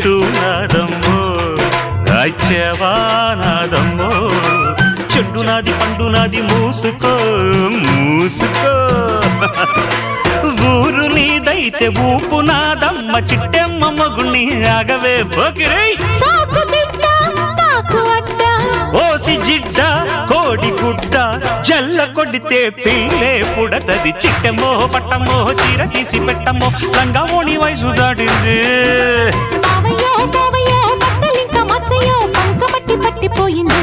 చెట్టు నాదమ్మో రాజ్యవానాదమ్మో చెట్టు నాది పండు నాది మూసుకో మూసుకో ఊరు నీదైతే ఊపు నాదమ్మ చిట్టెమ్మ మొగుణ్ణి ఆగవే పోకిరై ఓసి జిడ్డ కోడి గుడ్డ జల్ల కొడితే పిల్లే పుడతది చిట్టెమ్మో పట్టమ్మో చీర తీసి పెట్టమ్మో రంగమోణి వయసు దాటింది పట్టిపోయింది